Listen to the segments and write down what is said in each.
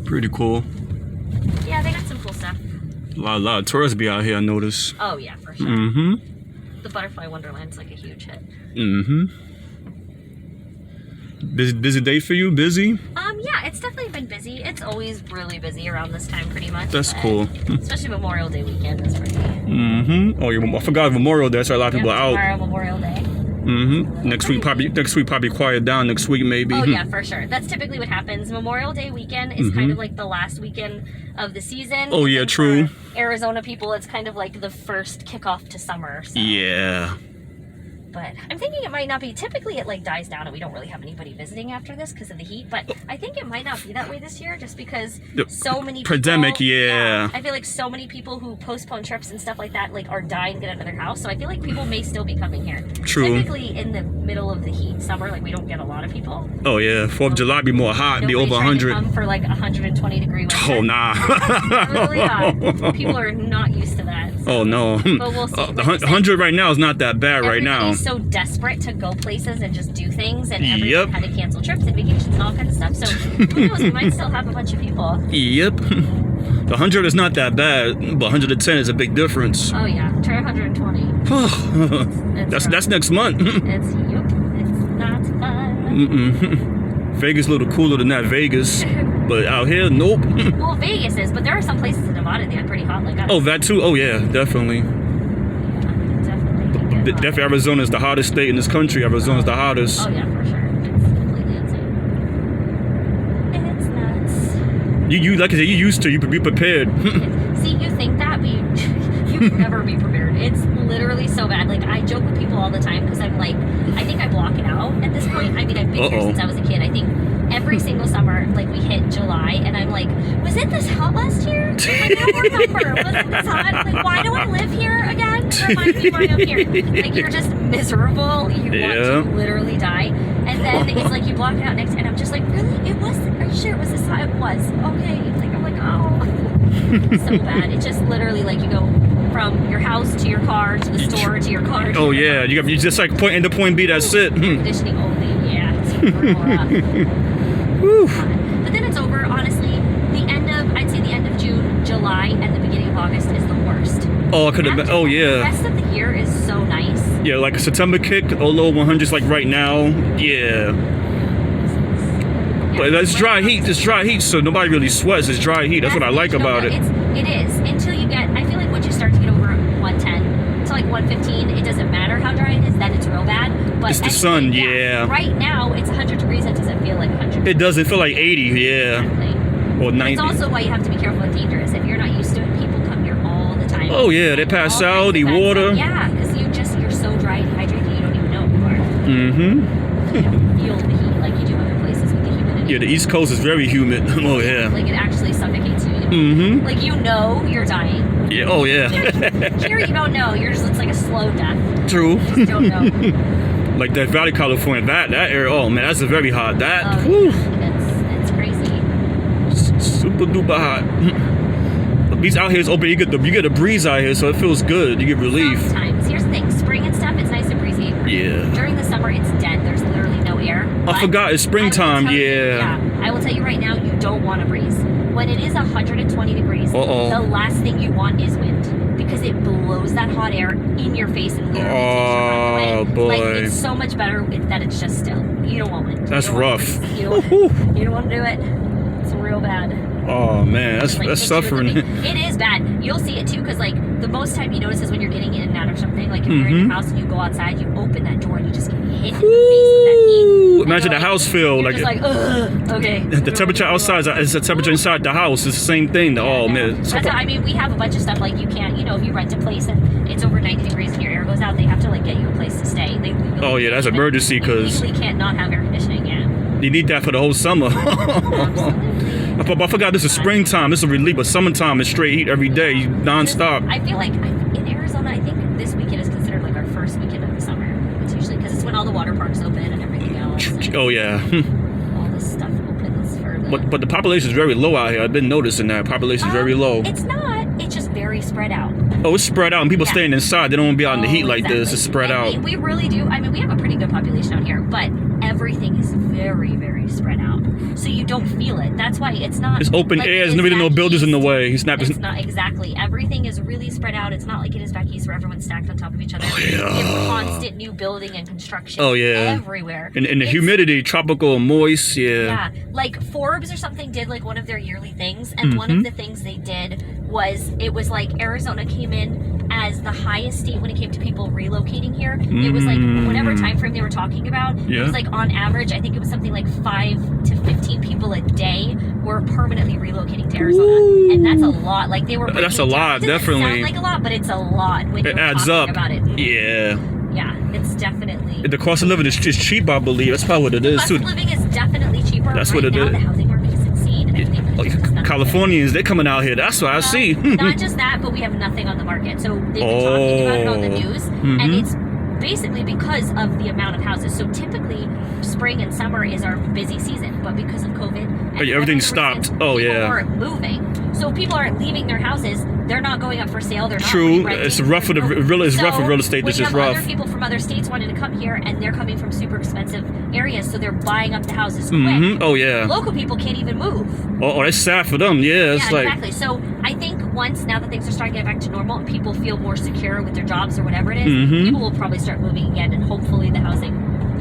Pretty cool. Yeah, they got some cool stuff. A lot of tourists be out here, I notice. Oh yeah, for sure. Mm-hmm. The Butterfly Wonderland's like a huge hit. Mm-hmm. Busy day for you? Busy? Yeah, it's definitely been busy. It's always really busy around this time, pretty much. That's cool. Especially Memorial Day weekend is pretty. Mm-hmm. Oh, I forgot Memorial Day. That's why a lot of people are out. Tomorrow, Memorial Day. Mm-hmm. Next week probably quiet down. Next week maybe. Oh yeah, for sure. That's typically what happens. Memorial Day weekend is kind of like the last weekend of the season. Oh yeah, true. For Arizona people, it's kind of like the first kickoff to summer. So. Yeah. But I'm thinking it might not be. Typically, it like dies down, and we don't really have anybody visiting after this because of the heat. But I think it might not be that way this year, just because so many pandemic. People, yeah. I feel like so many people who postpone trips and stuff like that, like, are dying to get out of their house. So I feel like people may still be coming here. True. Typically, in the middle of the heat summer, like, we don't get a lot of people. Oh yeah, 4th of July be more hot, be over 100. Come for like 120 degree weather. Oh nah. Really hot. People are not used to that. So. Oh no. But we'll see. The 100 right now is not that bad right now. Everybody's so desperate to go places and just do things, and everybody had to cancel trips and vacations and all kinds of stuff. So who knows? We might still have a bunch of people. Yep. The 100 is not that bad, but 110 is a big difference. Oh yeah, try 120. That's next month. It's not fun. Vegas a little cooler than that Vegas, but out here, nope. Well, Vegas is, but there are some places in Nevada that get pretty hot like that. Oh, that too. Oh yeah, definitely. Definitely, Arizona is the hottest state in this country. Arizona's the hottest. Oh yeah, for sure. It's completely insane. It's nuts. You like I said, you used to. You be prepared. See, you think that, but you never be prepared. It's literally so bad. Like, I joke with people all the time because I'm like, I think I block it out at this point. I mean, I've been here since I was a kid. I think every single summer, like, we hit July, and I'm like, was it this hot last year? Like, I don't remember. Was it this hot? Like, why do I live here again? Remind me why I'm here. Like, you're just miserable. You want to literally die. And then it's like you block it out next, and I'm just like, really? It was? Are you sure it was this hot? It was. Okay. Like, I'm like, oh. So bad. It's just literally like you go from your house to your car to the store to your car. To oh yeah, you just like point A to point B. That's it. Air conditioning only. Yeah, it's real rough. But then it's over. Honestly, I'd say the end of June, July, and the beginning of August is the worst. Oh, I could have been. Oh yeah. The rest of the year is so nice. Yeah, like a September kick, or low 100s, like right now. Yeah. But it's dry heat. It's dry heat, so nobody really sweats. It's dry heat. That's what I like about it. It is until you get. I feel like once you start to get over 110 to like 115, it doesn't matter how dry it is. Then it's real bad. But it's the sun. Yeah. Right now it's 100 degrees. It doesn't feel like 100. It doesn't feel like 80. Yeah. Exactly. Or 90. It's also why you have to be careful and dangerous. If you're not used to it, people come here all the time. Oh yeah, they pass out, they water. Yeah, because you're so dry and dehydrated, you don't even know you are. Mm-hmm. You don't feel the heat like you do other places with the humidity. Yeah, the East Coast is very humid. Oh yeah. Like, it actually suffocates you. Mm-hmm. Like, you know you're dying. Yeah. Oh yeah. Here you don't know. It's like a slow death. True. You just don't know. Like that Valley, California, that area. Oh man, that's a very hot. That. Whew. It's crazy. Super duper hot. At least out here is open. You get a breeze out here, so it feels good. You get relief. Sometimes. Here's the thing: spring and stuff, it's nice and breezy. Yeah. During the summer, it's dead. There's literally no air. I forgot it's springtime. Yeah. I will tell you right now, you don't want a breeze. When it is 120 degrees, the last thing you want is wind, because it blows that hot air in your face and literally takes your breath away. Oh boy! Like, it's so much better that it's just still. You don't want wind. That's rough. You don't want to do it. It's real bad. Oh man, that's suffering. It is bad. You'll see it too, because like the most time you notice is when you're getting in and out of something. Like if you're in your house and you go outside, you open that door and you just get hit in the face with that heat. Imagine the house feel like. Just like, ugh, okay. The temperature outside is the temperature inside the house. It's the same thing. Oh man. I mean, we have a bunch of stuff like you can't. If you rent a place and it's over 90 degrees and your air goes out, they have to like get you a place to stay. Oh yeah, that's emergency because you can't not have air conditioning. Yeah. You need that for the whole summer. I forgot this is springtime. This is a relief, but summertime is straight heat every day, nonstop. I feel like in Arizona, I think this weekend is considered like our first weekend of the summer. It's usually because it's when all the water parks open and everything else. Oh yeah. All this stuff opens for the. But the population is very low out here. I've been noticing that population is very low. It's not. It's just very spread out. Oh, it's spread out, and people staying inside. They don't want to be out in the heat like this. It's spread out. We really do. I mean, we have a pretty good population out here, but everything is very, very spread out. So you don't feel it. That's why it's not... It's open like air. it There's is really no back buildings in the east. way. It's not Exactly. Everything is really spread out. It's not like it is back east where everyone's stacked on top of each other. Oh, yeah. You have constant new building and construction everywhere. And the humidity, tropical, moist, Yeah. Like Forbes or something did like one of their yearly things, and one of the things they did was, it was like Arizona came in as the highest state when it came to people relocating here. It was like whatever time frame they were talking about, it was like on average, I think it was something like 5 to 15 people a day were permanently relocating to Arizona. And that's a lot. Like they were... That's a lot, it doesn't definitely. sound like a lot, but it's a lot when It you're adds talking up. about it. Yeah. Yeah, it's definitely... The cost of living is cheap, I believe. That's probably what it is, Cost too. of living is definitely cheaper. That's right what it now, is. The housing market is insane. And I think Like, it's just nothing. Californians, they're coming out here. That's what I see. Not just that, but we have nothing on the market. So they've been talking about it on the news, and it's basically because of the amount of houses. So typically, spring and summer is our busy season, but because of COVID, and Everything other stopped. reasons, Oh, people yeah. aren't moving. So people aren't leaving their houses. They're not going up for sale. They're not True. re-renting. It's rough for the real. It's rough for real estate. When This you is have rough. other people from other states wanting to come here, and they're coming from super expensive areas, so they're buying up the houses quick. Oh yeah. Local people can't even move. Oh, that's sad for them. Yeah, it's Yeah, like exactly. So I think once, now that things are starting to get back to normal and people feel more secure with their jobs or whatever it is, people will probably start moving again, and hopefully the housing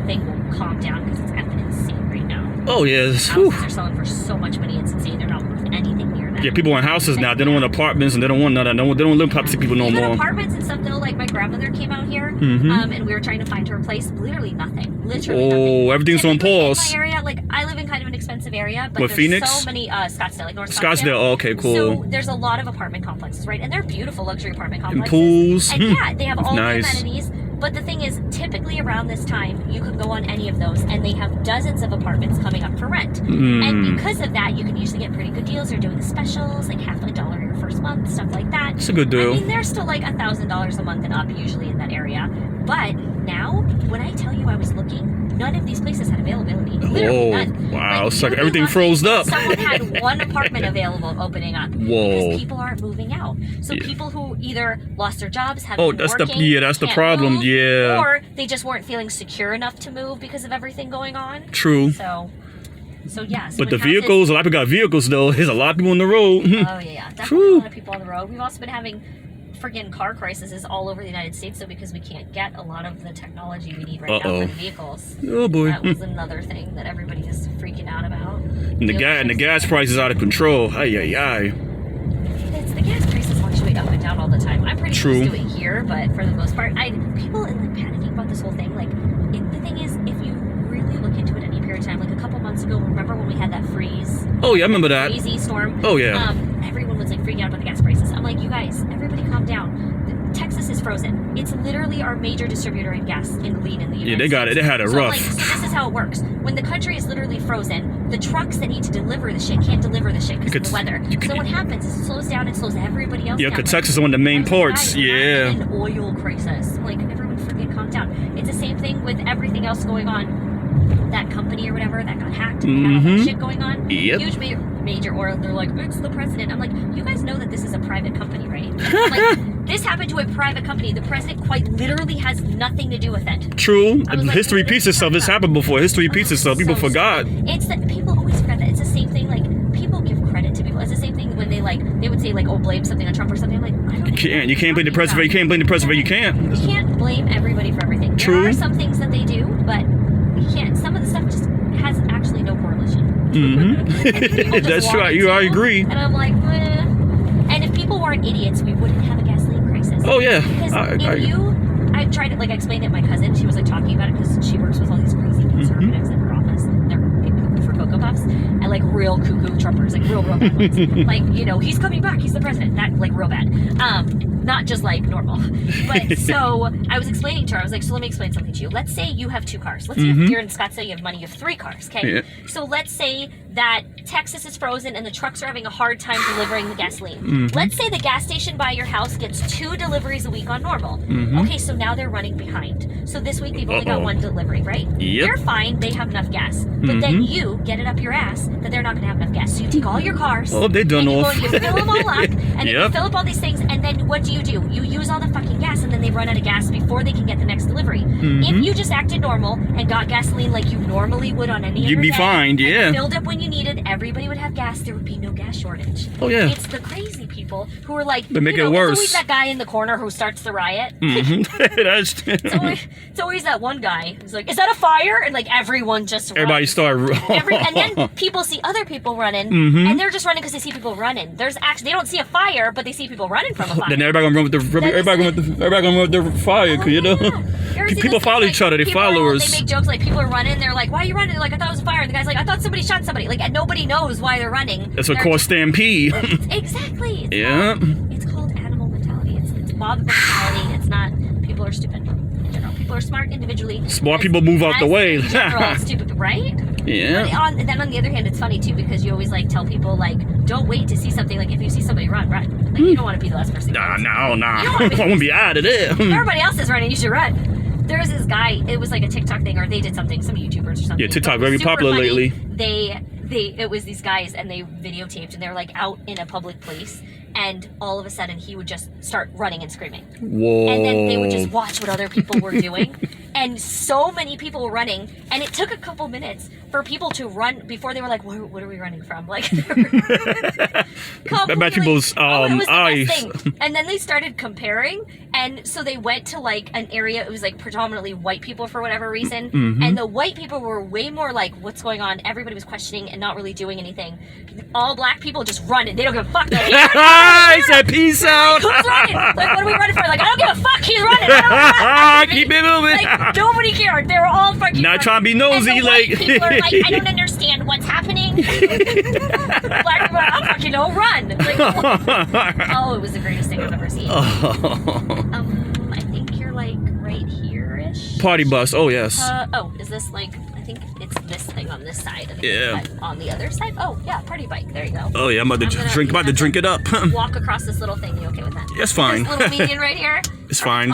thing will calm down, because it's effing insane right now. oh yes. Houses are selling for so much money, it's insane. They're not worth anything near that. Yeah, people want houses now. They don't want apartments, and they don't want none of that. They don't live with to people no Even more. apartments and stuff though, like my grandmother came out here, and we were trying to find her a place. Literally nothing. Literally nothing. Everything's on Typically pause. In my area, like I live in kind of an expensive area, but What, there's Phoenix? so many Scottsdale, like North Scottsdale. Oh, okay, cool. So there's a lot of apartment complexes, right? And they're beautiful luxury apartment complexes. pools. And yeah, they have all Nice. the amenities. But the thing is, typically around this time, you could go on any of those, and they have dozens of apartments coming up for rent. And because of that, you can usually get pretty good deals. They're doing specials, like half $1 your first month, stuff like that. It's a good deal. I mean, they're still like $1,000 a month and up usually in that area. But now, when I tell you I was looking, none of these places had availability. Literally none. Wow. It's like you'd be everything lucky froze if up. Someone had one apartment available opening up. Whoa. Because people aren't moving out. So people who either lost their jobs, have Oh, been that's working, that's the can't problem. move, Yeah. or they just weren't feeling secure enough to move because of everything going on. True. So yeah. So But the when houses- vehicles, a lot of people got vehicles though. There's a lot of people on the road. Oh yeah, definitely a lot of people on the road. We've also been having friggin' car crises all over the United States, so because we can't get a lot of the technology we need right now for the vehicles. Oh boy. That was another thing that everybody is freaking out about. And the gas price is out of control. Ay ay ay. It's the gas prices fluctuate up and down all the time. I'm pretty True. used to it here, but for the most part, people in like panicking about this whole thing. Like, the thing is, if you really look into it any period of time, like a couple months ago, remember when we had that freeze? Oh yeah, I remember that. Crazy storm. Oh yeah. Everyone was like freaking out about the gas prices. I'm like, you guys, everybody calm down. Texas is frozen. It's literally our major distributor in gas in lead in the United Yeah, they got it. They had it So, rough. so this is how it works. When the country is literally frozen, the trucks that need to deliver the shit can't deliver the shit because of the weather. So what happens is it slows down and slows everybody else Yeah, down. because Texas is one of the main ports. Yeah. An oil crisis. Like, everyone freaking calm down. It's the same thing with everything else going on. That company or whatever that got hacked and had all that shit going on. Yep. Huge major oil. They're like, it's the president. I'm like, you guys know that this is a private company, right? Like, this happened to a private company. The president quite literally has nothing to do with it. True. I was like, History what are repeats you itself. talking This about? happened before. History repeats itself. People forgot. It's that people always forget that. It's the same thing. Like, people give credit to people. It's the same thing when they would say like, oh, blame something on Trump or something. I'm like, I don't. You can't blame the president. You can't blame the president. You can't. You can't blame everybody for everything. True. There are some things that they do, but you can't. Some of the stuff just has actually no correlation. That's right. I agree. And I'm like, eh. And if people weren't idiots, we wouldn't have a gasoline crisis. Oh yeah. Because I tried to explain it to my cousin. She was like talking about it because she works with all these crazy conservatives in her office. They're big cuckoo for Cocoa Puffs and like real cuckoo Trumpers, like real bad ones. Like, he's coming back. He's the president. That like real bad. Not just like normal. But so I was explaining to her. I was like, so let me explain something to you. Let's say you have 2 cars. Let's say you're in Scottsdale. You have money. You have 3 cars. Okay. Yeah. So let's say that Texas is frozen and the trucks are having a hard time delivering the gasoline. Mm-hmm. Let's say the gas station by your house gets 2 deliveries a week on normal. Mm-hmm. Okay, so now they're running behind. So this week they've only got 1 delivery, right? Yep. You're fine, they have enough gas. But then you get it up your ass that they're not going to have enough gas. So you take all your cars. Oh, they done and you, off. you fill them all up, and then you Yep. fill up all these things, and then what do? You use all the fucking gas, and then they run out of gas before they can get the next delivery. If you just acted normal and got gasoline like you normally would on any You'd other be day, fine, and yeah. filled up when you needed, everybody would have gas. There would be no gas shortage. Oh, yeah. It's the crazy people who are like, They make you know, it worse. It's always that guy in the corner who starts the riot. It's always that one guy who's like, "Is that a fire?" And like everyone just Everybody runs. start. And then people see other people running, and they're just running because they see people running. There's actually, they don't see a fire, but they see people running from a fire. Then everybody gonna run with the everybody gonna run with the fire, Oh, you know. yeah. People follow each other. They people followers. They make jokes like people are running. They're like, "Why are you running?" They're like, "I thought it was a fire." And the guy's like, "I thought somebody shot somebody." Like, and nobody knows why they're running. That's what They're caused stampede. Exactly. Yeah. It's called animal mentality. It's mob mentality. It's not. People are stupid. In general, people are smart individually. Smart people move out the way. In general, stupid, right? Yeah. But then on the other hand, it's funny too because you always like tell people like, don't wait to see something. Like if you see somebody run. Like you don't want to be the last person. Nah. You don't wanna be- I wanna be out of there. Everybody else is running. You should run. There was this guy. It was like a TikTok thing, or they did something. Some YouTubers or something. Yeah, TikTok But it was very super popular funny. lately. It was these guys, and they videotaped, and they were like out in a public place, and all of a sudden he would just start running and screaming. Whoa. And then they would just watch what other people were doing. And so many people were running. And it took a couple minutes for people to run before they were like, what are we running from? Like, I bet people's it was the eyes. best thing. And then they started comparing. And so they went to like an area, it was like predominantly white people for whatever reason. And the white people were way more like, what's going on? Everybody was questioning and not really doing anything. All black people just run and they don't give a fuck. Like, I said peace out. who's running? Like, what are we running for? Like, I don't give a fuck. He's running. I don't Keep it moving. Like, nobody cared. They were all fucking Not running. trying to be nosy, And the white like- people are like, I don't understand what's happening. Black people are, I don't fucking know, run. Like, oh, it was the greatest thing I've ever seen. I think you're like right here-ish. Party bus. Oh yes. Is this like, I think it's this thing on this side. And Yeah. On the other side? Oh, yeah, party bike. There you go. Oh yeah, I'm about to drink. About to drink it up. Walk across this little thing. You okay with that? It's fine. This little median right here? It's fine.